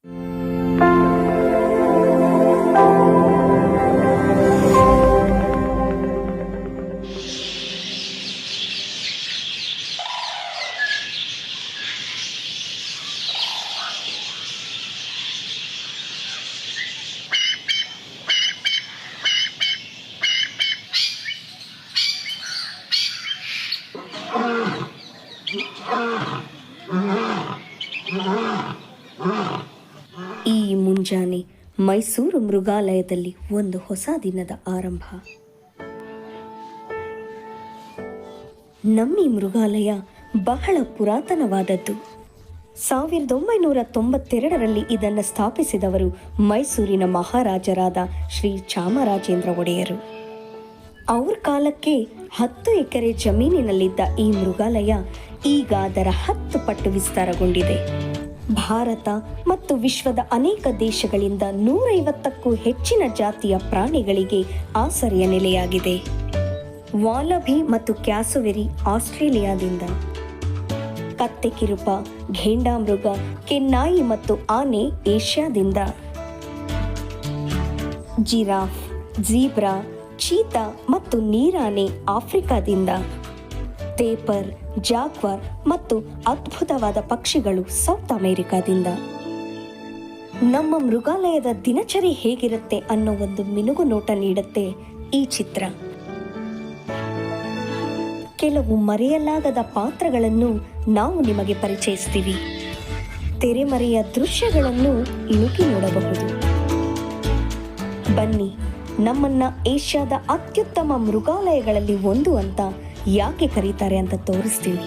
ಈ ಮುಂಜಾನೆ ಮೈಸೂರು ಮೃಗಾಲಯದಲ್ಲಿ ಒಂದು ಹೊಸ ದಿನದ ಆರಂಭ. ನಮ್ಮ ಈ ಮೃಗಾಲಯ ಬಹಳ ಪುರಾತನವಾದದ್ದು. 1992ರಲ್ಲಿ ಇದನ್ನು ಸ್ಥಾಪಿಸಿದವರು ಮೈಸೂರಿನ ಮಹಾರಾಜರಾದ ಶ್ರೀ ಚಾಮರಾಜೇಂದ್ರ ಒಡೆಯರು. ಅವ್ರ ಕಾಲಕ್ಕೆ 10 ಎಕರೆ ಜಮೀನಿನಲ್ಲಿದ್ದ ಈ ಮೃಗಾಲಯ ಈಗ ಅದರ 10 ಪಟ್ಟು ವಿಸ್ತಾರಗೊಂಡಿದೆ. ಭಾರತ ಮತ್ತು ವಿಶ್ವದ ಅನೇಕ ದೇಶಗಳಿಂದ 150ಕ್ಕೂ ಹೆಚ್ಚಿನ ಜಾತಿಯ ಪ್ರಾಣಿಗಳಿಗೆ ಆಸರೆಯ ನೆಲೆಯಾಗಿದೆ. ವಾಲಭಿ ಮತ್ತು ಕ್ಯಾಸುವೆರಿ ಆಸ್ಟ್ರೇಲಿಯಾದಿಂದ, ಕತ್ತೆಕಿರುಪ, ಘೇಂಡಾಮೃಗ, ಕೆನ್ನಾಯಿ ಮತ್ತು ಆನೆ ಏಷ್ಯಾದಿಂದ, ಜಿರಾಫ್, ಜೀಬ್ರಾ, ಚೀತಾ ಮತ್ತು ನೀರಾನೆ ಆಫ್ರಿಕಾದಿಂದ, ಟೇಪರ್, ಜಾಗ್ವಾರ್ ಮತ್ತು ಅದ್ಭುತವಾದ ಪಕ್ಷಿಗಳು ಸೌತ್ ಅಮೆರಿಕಾದಿಂದ. ನಮ್ಮ ಮೃಗಾಲಯದ ದಿನಚರಿ ಹೇಗಿರುತ್ತೆ ಅನ್ನೋ ಒಂದು ಮಿನುಗು ನೋಟ ನೀಡುತ್ತೆ ಈ ಚಿತ್ರ. ಕೆಲವು ಮರೆಯಲಾಗದ ಪಾತ್ರಗಳನ್ನು ನಾವು ನಿಮಗೆ ಪರಿಚಯಿಸ್ತೀವಿ. ತೆರೆಮರೆಯ ದೃಶ್ಯಗಳನ್ನು ಇಣುಕಿ ನೋಡಬಹುದು. ಬನ್ನಿ, ನಮ್ಮನ್ನ ಏಷ್ಯಾದ ಅತ್ಯುತ್ತಮ ಮೃಗಾಲಯಗಳಲ್ಲಿ ಒಂದು ಅಂತ ಯಾಕೆ ಕರೀತಾರೆ ಅಂತ ತೋರಿಸ್ತೀನಿ.